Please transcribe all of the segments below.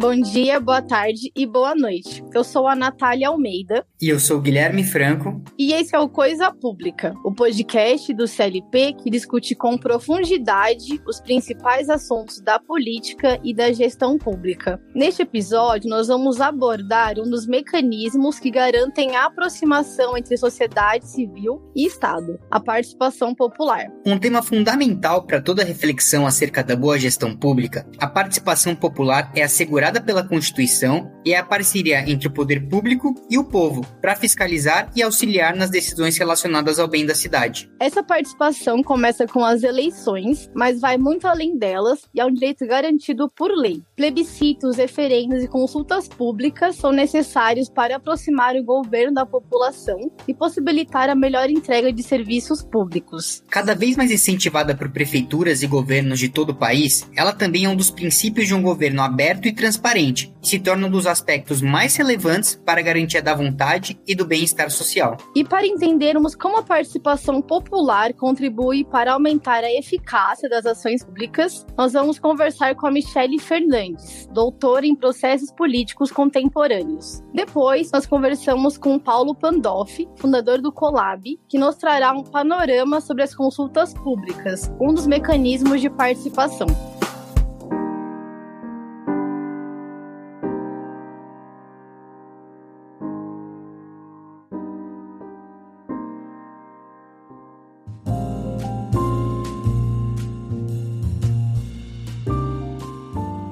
Bom dia, boa tarde e boa noite. Eu sou a Natália Almeida. E eu sou o Guilherme Franco. E esse é o Coisa Pública, o podcast do CLP que discute com profundidade os principais assuntos da política e da gestão pública. Neste episódio, nós vamos abordar um dos mecanismos que garantem a aproximação entre sociedade civil e Estado, a participação popular. Um tema fundamental para toda reflexão acerca da boa gestão pública, a participação popular é assegurada pela Constituição e é a parceria entre o poder público e o povo, para fiscalizar e auxiliar nas decisões relacionadas ao bem da cidade. Essa participação começa com as eleições, mas vai muito além delas e é um direito garantido por lei. Plebiscitos, referendos e consultas públicas são necessários para aproximar o governo da população e possibilitar a melhor entrega de serviços públicos. Cada vez mais incentivada por prefeituras e governos de todo o país, ela também é um dos princípios de um governo aberto e transparente, e se torna um dos aspectos mais relevantes para a garantia da vontade e do bem-estar social. E para entendermos como a participação popular contribui para aumentar a eficácia das ações públicas, nós vamos conversar com a Michele Fernandes, doutora em processos políticos contemporâneos. Depois, nós conversamos com o Paulo Pandolfi, fundador do Colab, que nos trará um panorama sobre as consultas públicas, um dos mecanismos de participação.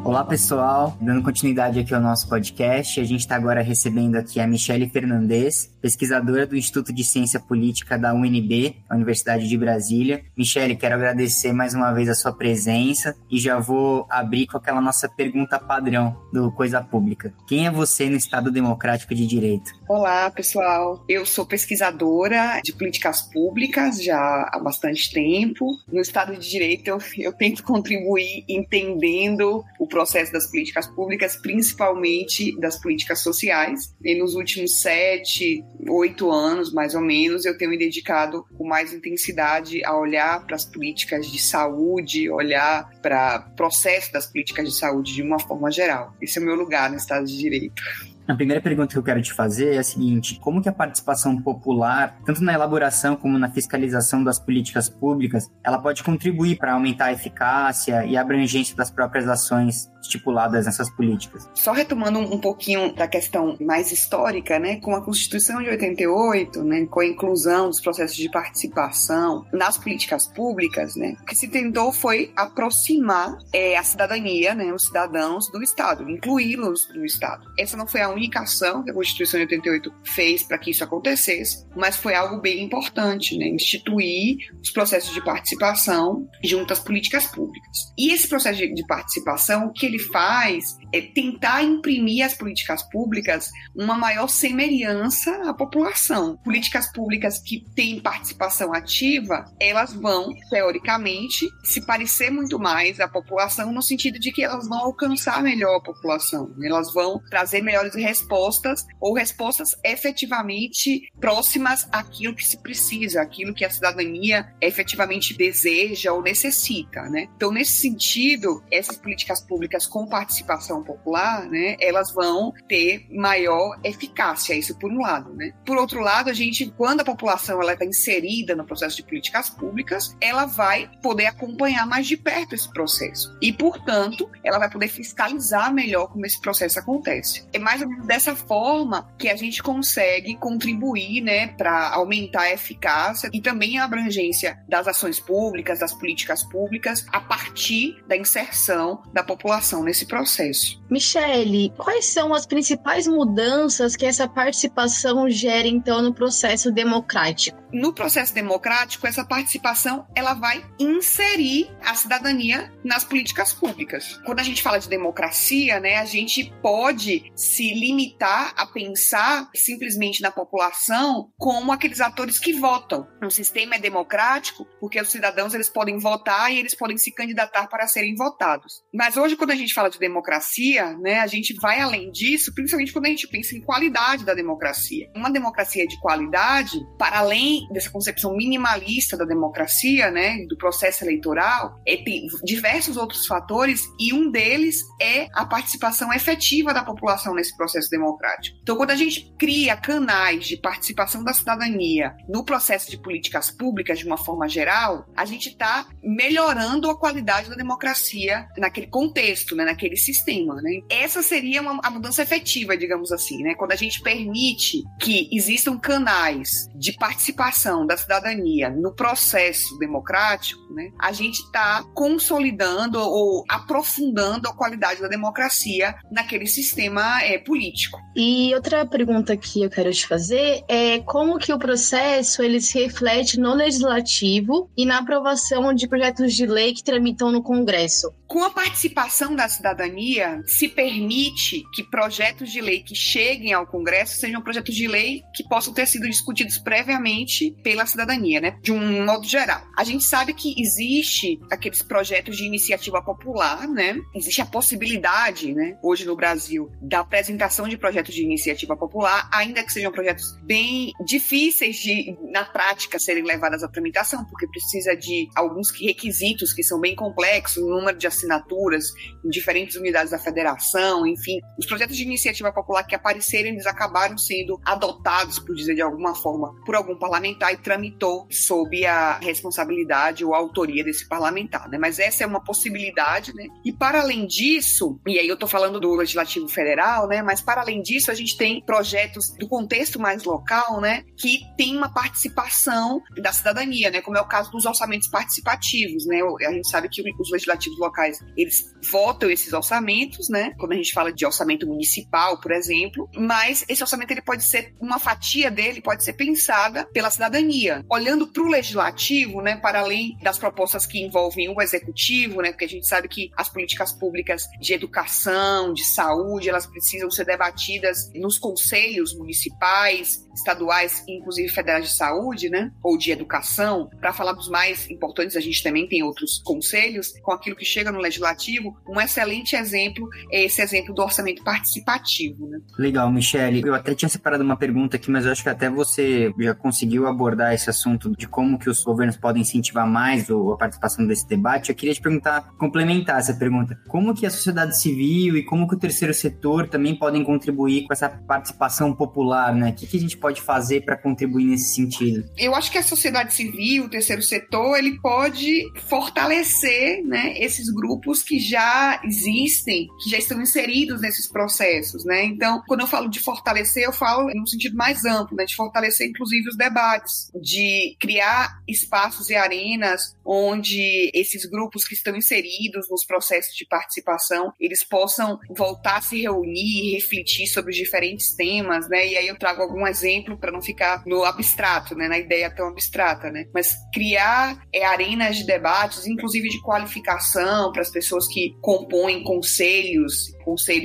Olá pessoal, dando continuidade aqui ao nosso podcast, a gente está agora recebendo aqui a Michele Fernandes, pesquisadora do Instituto de Ciência Política da UNB, a Universidade de Brasília. Michele, quero agradecer mais uma vez a sua presença e já vou abrir com aquela nossa pergunta padrão do Coisa Pública. Quem é você no Estado Democrático de Direito? Olá pessoal, eu sou pesquisadora de políticas públicas já há bastante tempo. No Estado de Direito eu tento contribuir entendendo o processo das políticas públicas, principalmente das políticas sociais. E nos últimos 7, 8 anos, mais ou menos, eu tenho me dedicado com mais intensidade a olhar para as políticas de saúde, olhar para o processo das políticas de saúde de uma forma geral. Esse é o meu lugar no Estado de Direito. A primeira pergunta que eu quero te fazer é a seguinte: como que a participação popular, tanto na elaboração como na fiscalização das políticas públicas, ela pode contribuir para aumentar a eficácia e a abrangência das próprias ações estipuladas nessas políticas? Só retomando um pouquinho da questão mais histórica, né, com a Constituição de 88, né, com a inclusão dos processos de participação nas políticas públicas, né, o que se tentou foi aproximar a cidadania, né, os cidadãos do Estado, incluí-los no Estado. Essa não foi a única ação que a Constituição de 88 fez para que isso acontecesse, mas foi algo bem importante, né, instituir os processos de participação junto às políticas públicas. E esse processo de participação, o que ele faz é tentar imprimir às políticas públicas uma maior semelhança à população. Políticas públicas que têm participação ativa, elas vão, teoricamente, se parecer muito mais à população no sentido de que elas vão alcançar melhor a população, elas vão trazer melhores respostas ou respostas efetivamente próximas àquilo que se precisa, àquilo que a cidadania efetivamente deseja ou necessita, né? Então, nesse sentido, essas políticas públicas com participação popular, né, elas vão ter maior eficácia, isso por um lado, né? Por outro lado, a gente, quando a população ela está inserida no processo de políticas públicas, ela vai poder acompanhar mais de perto esse processo e, portanto, ela vai poder fiscalizar melhor como esse processo acontece. É mais ou menos dessa forma que a gente consegue contribuir, né, para aumentar a eficácia e também a abrangência das ações públicas, das políticas públicas, a partir da inserção da população nesse processo. Michele, quais são as principais mudanças que essa participação gera, então, no processo democrático? No processo democrático, essa participação ela vai inserir a cidadania nas políticas públicas. Quando a gente fala de democracia, né, a gente pode se limitar a pensar simplesmente na população como aqueles atores que votam. O sistema é democrático porque os cidadãos eles podem votar e eles podem se candidatar para serem votados. Mas hoje, quando a gente fala de democracia, democracia, né, a gente vai além disso, principalmente quando a gente pensa em qualidade da democracia. Uma democracia de qualidade, para além dessa concepção minimalista da democracia, né, do processo eleitoral, tem diversos outros fatores, e um deles é a participação efetiva da população nesse processo democrático. Então, quando a gente cria canais de participação da cidadania no processo de políticas públicas, de uma forma geral, a gente está melhorando a qualidade da democracia naquele contexto, né, naquele sistema, né? Essa seria a mudança efetiva, digamos assim, né? Quando a gente permite que existam canais de participação da cidadania no processo democrático, né, a gente está consolidando ou aprofundando a qualidade da democracia naquele sistema político. E outra pergunta que eu quero te fazer é como que o processo ele se reflete no legislativo e na aprovação de projetos de lei que tramitam no Congresso. Com a participação da cidadania, se permite que projetos de lei que cheguem ao Congresso sejam projetos de lei que possam ter sido discutidos previamente pela cidadania, né? De um modo geral. A gente sabe que existe aqueles projetos de iniciativa popular, né? Existe a possibilidade, né, hoje no Brasil, da apresentação de projetos de iniciativa popular, ainda que sejam projetos bem difíceis de, na prática, serem levados à tramitação, porque precisa de alguns requisitos que são bem complexos, o número de assinaturas em diferentes unidades da federação, enfim. Os projetos de iniciativa popular que apareceram, eles acabaram sendo adotados, por dizer de alguma forma, por algum parlamentar e tramitou sob a responsabilidade ou a autoria desse parlamentar, né? Mas essa é uma possibilidade, né? E para além disso, e aí eu tô falando do Legislativo Federal, né? Mas para além disso, a gente tem projetos do contexto mais local, né? Que tem uma participação da cidadania, né? Como é o caso dos orçamentos participativos, né? A gente sabe que os legislativos locais, eles votam esses orçamentos, né? Quando a gente fala de orçamento municipal, por exemplo, mas esse orçamento, ele pode ser, uma fatia dele pode ser pensada pela cidadania. Olhando para o legislativo, né? Para além das propostas que envolvem o executivo, né? Porque a gente sabe que as políticas públicas de educação, de saúde, elas precisam ser debatidas nos conselhos municipais, estaduais e inclusive federais de saúde, né? Ou de educação. Para falar dos mais importantes, a gente também tem outros conselhos. Com aquilo que chega no legislativo, um excelente exemplo é esse exemplo do orçamento participativo, né? Legal, Michele. Eu até tinha separado uma pergunta aqui, mas eu acho que até você já conseguiu abordar esse assunto de como que os governos podem incentivar mais a participação desse debate. Eu queria te perguntar, complementar essa pergunta, como que a sociedade civil e como que o terceiro setor também podem contribuir com essa participação popular, né? O que a gente pode fazer para contribuir nesse sentido? Eu acho que a sociedade civil, o terceiro setor, ele pode fortalecer, né, esses grupos que já existem, que já estão inseridos nesses processos, né? Então, quando eu falo de fortalecer, eu falo no sentido mais amplo, né, de fortalecer inclusive os debates, de criar espaços e arenas onde esses grupos que estão inseridos nos processos de participação, eles possam voltar a se reunir e refletir sobre os diferentes temas, né? E aí eu trago algum exemplo para não ficar no abstrato, né, na ideia tão abstrata, né? Mas criar arenas de debates, inclusive de qualificação para as pessoas que compõem conselhos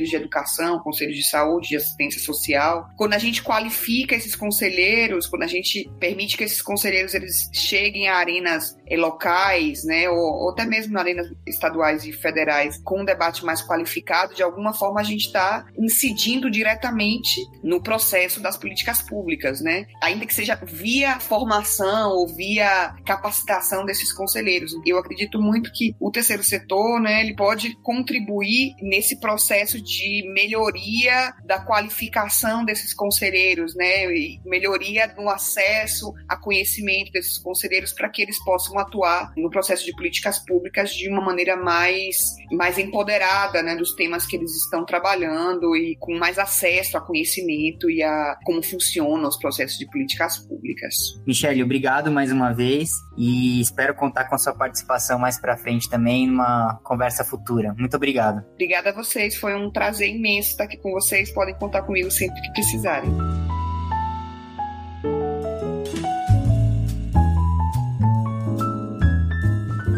de educação, conselhos de saúde, de assistência social. Quando a gente qualifica esses conselheiros, quando a gente permite que esses conselheiros eles cheguem a arenas locais, né, ou até mesmo arenas estaduais e federais, com um debate mais qualificado, de alguma forma a gente está incidindo diretamente no processo das políticas públicas, né? Ainda que seja via formação ou via capacitação desses conselheiros. Eu acredito muito que o terceiro setor, né, ele pode contribuir nesse processo de melhoria da qualificação desses conselheiros, né, e melhoria no acesso a conhecimento desses conselheiros para que eles possam atuar no processo de políticas públicas de uma maneira mais empoderada, né, dos temas que eles estão trabalhando e com mais acesso a conhecimento e a como funcionam os processos de políticas públicas. Michele, obrigado mais uma vez e espero contar com a sua participação mais para frente também numa conversa futura. Muito obrigado. Obrigada a vocês, foi um prazer imenso estar aqui com vocês, podem contar comigo sempre que precisarem.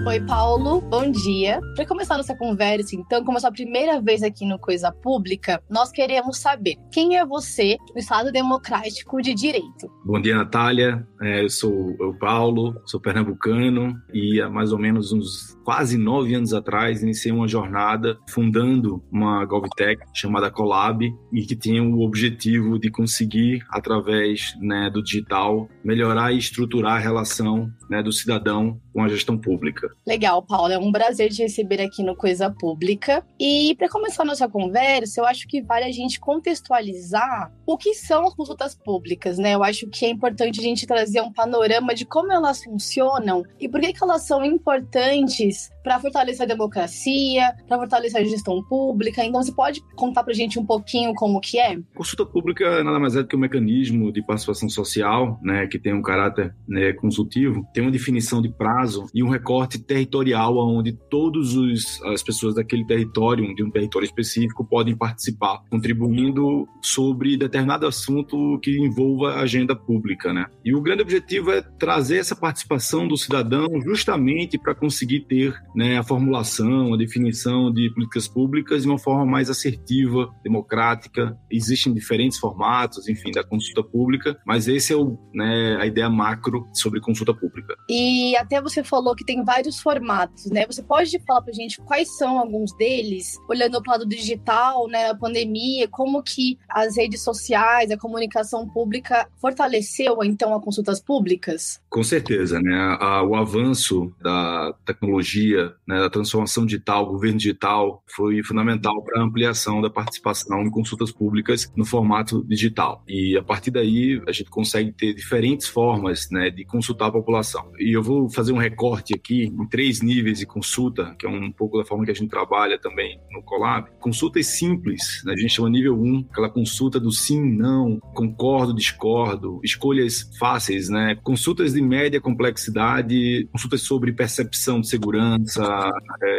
Oi, Paulo, bom dia. Para começar nossa conversa, então, como é a sua primeira vez aqui no Coisa Pública, nós queremos saber quem é você no Estado Democrático de Direito. Bom dia, Natália. Eu sou o Paulo, sou pernambucano e há mais ou menos uns quase 9 anos atrás iniciei uma jornada fundando uma GovTech chamada Colab e que tinha o objetivo de conseguir, através do digital, melhorar e estruturar a relação do cidadão com a gestão pública. Legal, Paulo. É um prazer te receber aqui no Coisa Pública. E para começar a nossa conversa, eu acho que vale a gente contextualizar o que são as consultas públicas, né? Eu acho que é importante a gente trazer um panorama de como elas funcionam e por que elas são importantes para fortalecer a democracia, para fortalecer a gestão pública. Então, você pode contar para a gente um pouquinho como que é? Consulta pública nada mais é do que um mecanismo de participação social, que tem um caráter consultivo, tem uma definição de prazo e um recorte territorial onde todas as pessoas daquele território, de um território específico, podem participar, contribuindo sobre determinado assunto que envolva a agenda pública, né? E o grande objetivo é trazer essa participação do cidadão justamente para conseguir ter a formulação, a definição de políticas públicas de uma forma mais assertiva, democrática. Existem diferentes formatos, enfim, da consulta pública, mas esse é a ideia macro sobre consulta pública. E até você falou que tem vários formatos, né? Você pode falar pra gente quais são alguns deles, olhando para o lado digital, a pandemia, como que as redes sociais, a comunicação pública fortaleceu, então, as consultas públicas? Com certeza, o avanço da tecnologia, da transformação digital, governo digital, foi fundamental para a ampliação da participação em consultas públicas no formato digital. E a partir daí, a gente consegue ter diferentes formas de consultar a população. E eu vou fazer um recorte aqui em 3 níveis de consulta, que é um pouco da forma que a gente trabalha também no Colab. Consultas simples, a gente chama nível 1, aquela consulta do sim, não, concordo, discordo, escolhas fáceis, consultas de média complexidade, consultas sobre percepção de segurança,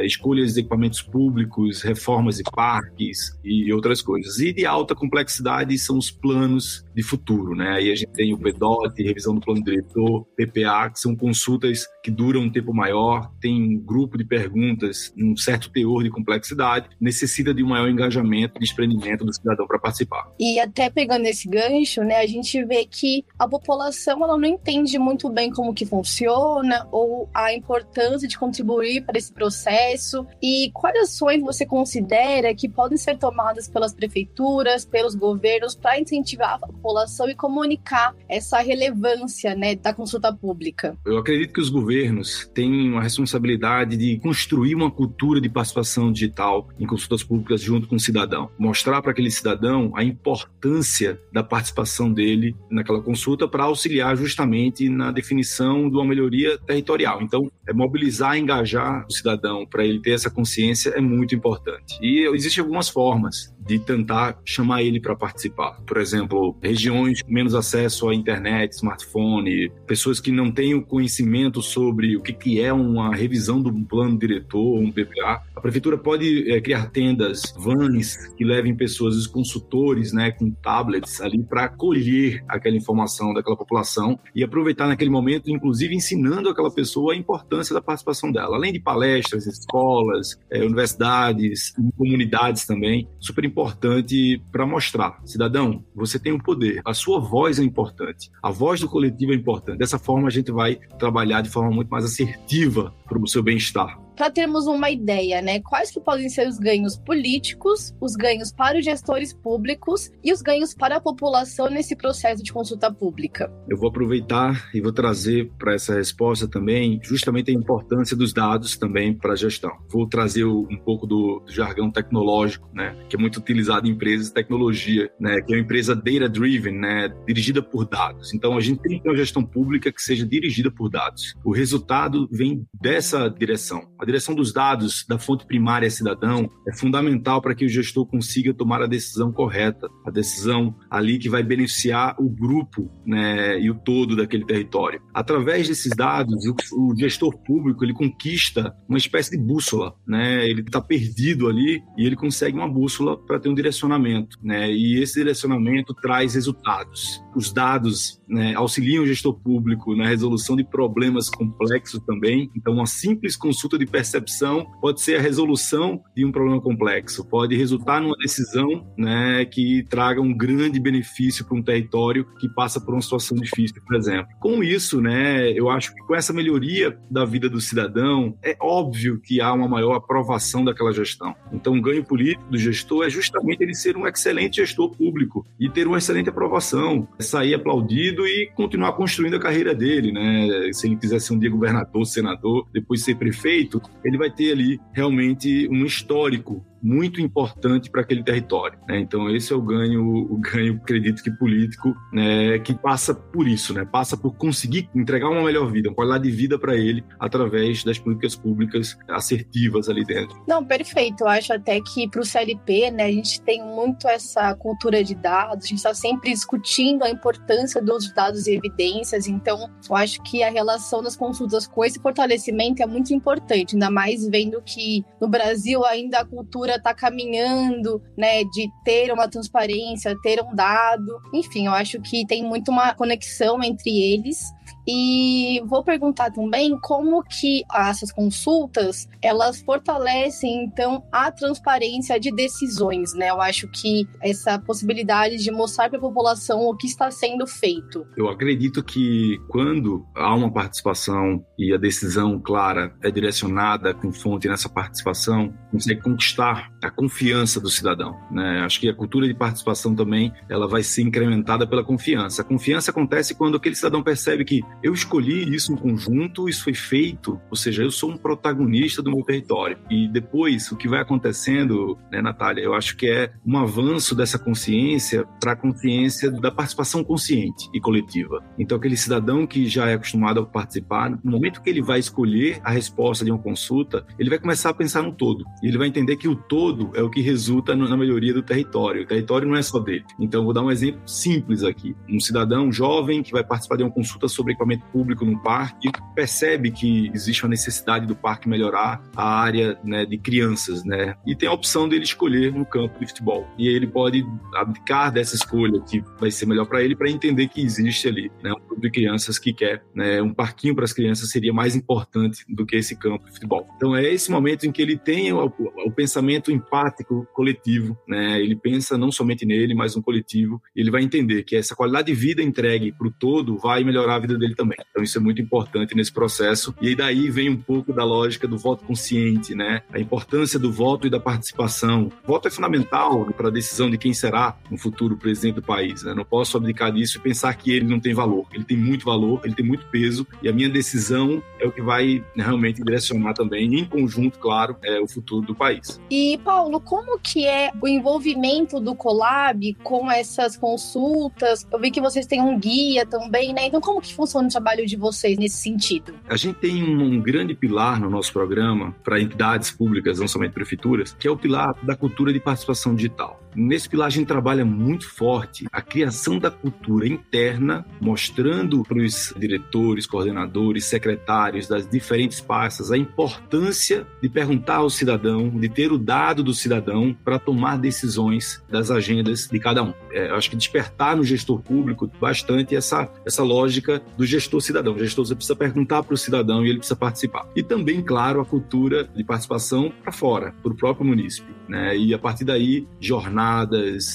escolhas de equipamentos públicos, reformas de parques e outras coisas. E de alta complexidade são os planos de futuro, Aí a gente tem o PDOT, revisão do plano diretor, PPA, que são consultas que duram um tempo maior, tem um grupo de perguntas, um certo teor de complexidade, necessita de um maior engajamento, desprendimento do cidadão para participar. E até pegando esse gancho, a gente vê que a população ela não entende muito bem como que funciona ou a importância de contribuir para esse processo. E quais ações você considera que podem ser tomadas pelas prefeituras, pelos governos, para incentivar a população e comunicar essa relevância da consulta pública? Eu acredito que os governos têm uma responsabilidade de construir uma cultura de participação digital em consultas públicas junto com o cidadão. Mostrar para aquele cidadão a importância da participação dele naquela consulta para auxiliar justamente na definição de uma melhoria territorial. Então, mobilizar e engajar o cidadão para ele ter essa consciência é muito importante. E existem algumas formas de tentar chamar ele para participar. Por exemplo, regiões com menos acesso à internet, smartphone, pessoas que não têm o conhecimento sobre o que é uma revisão de um plano diretor, um PPA. A prefeitura pode criar tendas, vans que levem pessoas, os consultores, com tablets ali para acolher aquela informação daquela população e aproveitar naquele momento, inclusive ensinando aquela pessoa a importância da participação dela. Além de palestras, escolas, universidades, comunidades também, super importante para mostrar. Cidadão, você tem um poder, a sua voz é importante, a voz do coletivo é importante. Dessa forma a gente vai trabalhar de forma muito mais assertiva para o seu bem-estar. Para termos uma ideia, quais que podem ser os ganhos políticos, os ganhos para os gestores públicos e os ganhos para a população nesse processo de consulta pública? Eu vou aproveitar e vou trazer para essa resposta também justamente a importância dos dados também para a gestão. Vou trazer um pouco do jargão tecnológico, que é muito utilizado em empresas de tecnologia, que é uma empresa data-driven, dirigida por dados. Então, a gente tem que ter uma gestão pública que seja dirigida por dados. O resultado vem dessa direção. A direção dos dados da fonte primária cidadão é fundamental para que o gestor consiga tomar a decisão correta, a decisão ali que vai beneficiar o grupo, né, e o todo daquele território. Através desses dados, o gestor público ele conquista uma espécie de bússola, né? Ele está perdido ali e ele consegue uma bússola para ter um direcionamento, né? E esse direcionamento traz resultados. Os dados, né, auxiliam o gestor público na resolução de problemas complexos também. Então, uma simples consulta de percepção pode ser a resolução de um problema complexo, pode resultar numa decisão, né, que traga um grande benefício para um território que passa por uma situação difícil, por exemplo. Com isso, né, eu acho que com essa melhoria da vida do cidadão, é óbvio que há uma maior aprovação daquela gestão. Então, o ganho político do gestor é justamente ele ser um excelente gestor público e ter uma excelente aprovação, sair aplaudido e continuar construindo a carreira dele, né? Se ele quiser ser um dia governador, senador, depois ser prefeito, ele vai ter ali realmente um histórico muito importante para aquele território, né? Então esse é o ganho, acredito que político, né, que passa por isso, né? Passa por conseguir entregar uma melhor vida, uma qualidade de vida para ele através das políticas públicas assertivas ali dentro. Não, perfeito. Eu acho até que para o CLP, né, a gente tem muito essa cultura de dados, a gente está sempre discutindo a importância dos dados e evidências, então eu acho que a relação das consultas com esse fortalecimento é muito importante, ainda mais vendo que no Brasil ainda a cultura está caminhando, né, de ter uma transparência, ter um dado. Enfim, eu acho que tem muito uma conexão entre eles. E vou perguntar também como que essas consultas, elas fortalecem, então, a transparência de decisões, né? Eu acho que essa possibilidade de mostrar para a população o que está sendo feito. Eu acredito que quando há uma participação e a decisão clara é direcionada com fonte nessa participação, consegue conquistar a confiança do cidadão, né? Acho que a cultura de participação também, ela vai ser incrementada pela confiança. A confiança acontece quando aquele cidadão percebe que eu escolhi isso em conjunto, isso foi feito, ou seja, eu sou um protagonista do meu território. E depois, o que vai acontecendo, né, Natália, eu acho que é um avanço dessa consciência para a consciência da participação consciente e coletiva. Então, aquele cidadão que já é acostumado a participar, no momento que ele vai escolher a resposta de uma consulta, ele vai começar a pensar no todo. E ele vai entender que o todo é o que resulta na melhoria do território. O território não é só dele. Então, vou dar um exemplo simples aqui. Um cidadão jovem que vai participar de uma consulta sobre equipamento público no parque, percebe que existe uma necessidade do parque melhorar a área, né, de crianças, né? E tem a opção dele escolher no campo de futebol. E ele pode abdicar dessa escolha que vai ser melhor para ele, para entender que existe ali, né, um grupo de crianças que quer, né, um parquinho para as crianças seria mais importante do que esse campo de futebol. Então é esse momento em que ele tem o pensamento empático coletivo, né? Ele pensa não somente nele, mas no coletivo. E ele vai entender que essa qualidade de vida entregue para o todo vai melhorar a vida dele também. Então isso é muito importante nesse processo. E aí daí vem um pouco da lógica do voto consciente, né? A importância do voto e da participação. O voto é fundamental para a decisão de quem será no futuro presidente do país, né? Não posso abdicar disso e pensar que ele não tem valor. Ele tem muito valor, ele tem muito peso, e a minha decisão é o que vai realmente direcionar também, em conjunto, claro, o futuro do país. E, Paulo, como que é o envolvimento do Colab com essas consultas? Eu vi que vocês têm um guia também, né? Então, como que funciona o trabalho de vocês nesse sentido? A gente tem um grande pilar no nosso programa para entidades públicas, não somente prefeituras, que é o pilar da cultura de participação digital. Nesse pilar a gente trabalha muito forte a criação da cultura interna, mostrando para os diretores, coordenadores, secretários das diferentes pastas a importância de perguntar ao cidadão, de ter o dado do cidadão para tomar decisões das agendas de cada um. Eu acho que despertar no gestor público bastante essa lógica do gestor cidadão. O gestor precisa perguntar para o cidadão e ele precisa participar. E também, claro, a cultura de participação para fora, para o próprio munícipe, né? E a partir daí, jornadas,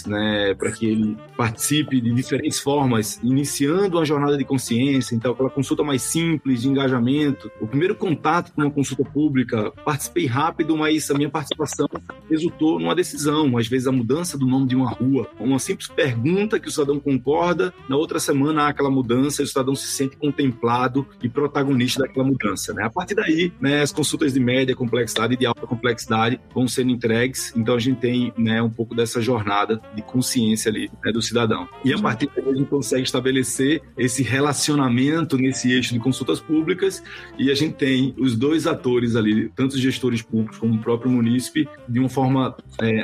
né, para que ele participe de diferentes formas, iniciando uma jornada de consciência, então aquela consulta mais simples, de engajamento. O primeiro contato com uma consulta pública, participei rápido, mas a minha participação resultou numa decisão, às vezes a mudança do nome de uma rua, uma simples pergunta que o cidadão concorda, na outra semana há aquela mudança e o cidadão se sente contemplado e protagonista daquela mudança, né? A partir daí, né, as consultas de média complexidade e de alta complexidade vão sendo entregues likes. Então a gente tem, né, um pouco dessa jornada de consciência ali, né, do cidadão. E a partir daí a gente consegue estabelecer esse relacionamento nesse eixo de consultas públicas, e a gente tem os dois atores ali, tanto os gestores públicos como o próprio munícipe, de uma forma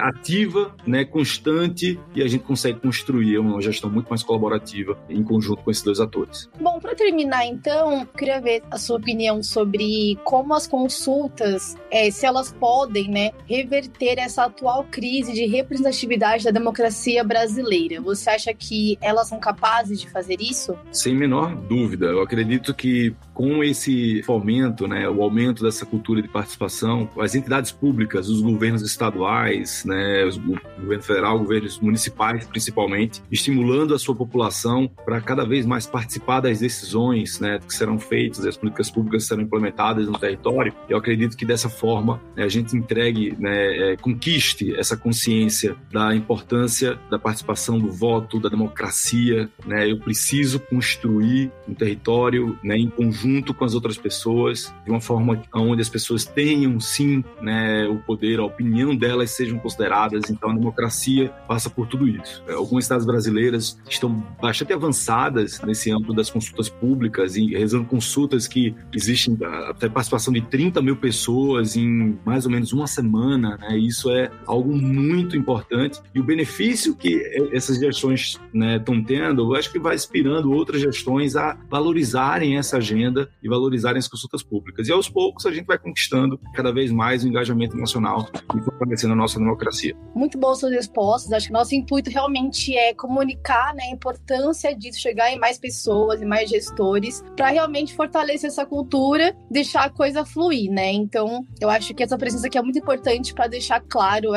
ativa, né, constante, e a gente consegue construir uma gestão muito mais colaborativa em conjunto com esses dois atores. Bom, para terminar então, eu queria ver a sua opinião sobre como as consultas, se elas podem, né, reverter essa atual crise de representatividade da democracia brasileira. Você acha que elas são capazes de fazer isso? Sem menor dúvida. Eu acredito que com esse fomento, né, o aumento dessa cultura de participação, as entidades públicas, os governos estaduais, né, o governo federal, governos municipais principalmente, estimulando a sua população para cada vez mais participar das decisões, né, que serão feitas, as políticas públicas serão implementadas no território. Eu acredito que dessa forma, né, a gente entregue, né, conquiste essa consciência da importância da participação, do voto, da democracia, né. Eu preciso construir um território, né, em conjunto com as outras pessoas, de uma forma onde as pessoas tenham sim, né, o poder, a opinião delas sejam consideradas. Então a democracia passa por tudo isso. Algumas cidades brasileiras estão bastante avançadas nesse âmbito das consultas públicas, e realizando consultas que existem até participação de 30 mil pessoas em mais ou menos uma semana, né? Isso é algo muito importante, e o benefício que essas gestões, né, estão tendo, eu acho que vai inspirando outras gestões a valorizarem essa agenda e valorizarem as consultas públicas. E aos poucos a gente vai conquistando cada vez mais o engajamento nacional e fortalecendo a nossa democracia. Muito boas suas respostas. Acho que nosso intuito realmente é comunicar, né, a importância disso, chegar em mais pessoas e mais gestores, para realmente fortalecer essa cultura, deixar a coisa fluir, né? Então, eu acho que essa presença aqui é muito importante para deixar claro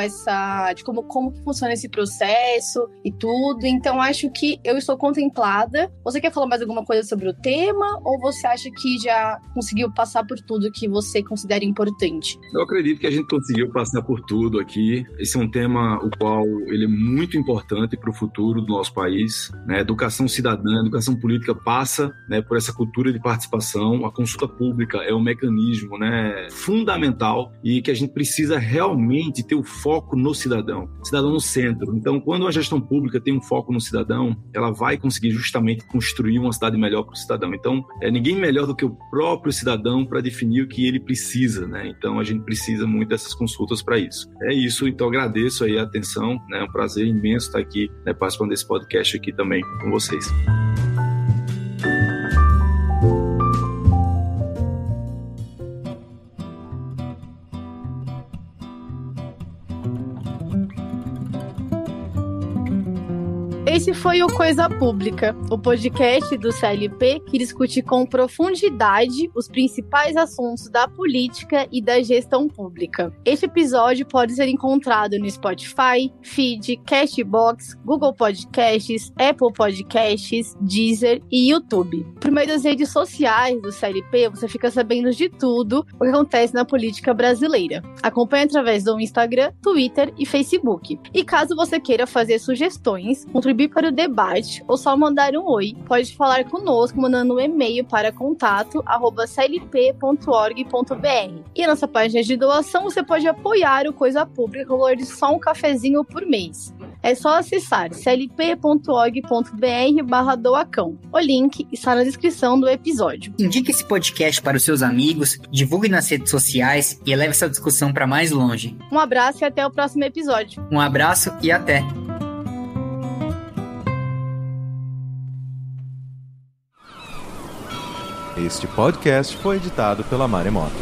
de como funciona esse processo e tudo. Então, acho que eu estou contemplada. Você quer falar mais alguma coisa sobre o tema, ou você acha que já conseguiu passar por tudo que você considera importante? Eu acredito que a gente conseguiu passar por tudo aqui. Esse é um tema o qual ele é muito importante para o futuro do nosso país, né? Educação cidadã, educação política passa, né, por essa cultura de participação. A consulta pública é um mecanismo, né, fundamental, e que a gente precisa realmente ter o foco no cidadão no centro. Então, quando a gestão pública tem um foco no cidadão, ela vai conseguir justamente construir uma cidade melhor para o cidadão. Então, ninguém melhor do que o próprio cidadão para definir o que ele precisa, né? Então, a gente precisa muito dessas consultas para isso. É isso, então agradeço aí a atenção, né? É um prazer imenso estar aqui, né, participando desse podcast aqui também com vocês. Esse foi o Coisa Pública, o podcast do CLP que discute com profundidade os principais assuntos da política e da gestão pública. Este episódio pode ser encontrado no Spotify, Feed, Castbox, Google Podcasts, Apple Podcasts, Deezer e YouTube. Por meio das redes sociais do CLP, você fica sabendo de tudo o que acontece na política brasileira. Acompanhe através do Instagram, Twitter e Facebook. E caso você queira fazer sugestões, contribuir para o debate ou só mandar um oi, pode falar conosco mandando um e-mail para contato@clp.org.br. E na nossa página de doação você pode apoiar o Coisa Pública com o valor de só um cafezinho por mês. É só acessar clp.org.br/doacão. O link está na descrição do episódio. Indique esse podcast para os seus amigos, divulgue nas redes sociais e leve essa discussão para mais longe. Um abraço e até o próximo episódio. Um abraço e até! Este podcast foi editado pela Maremoto.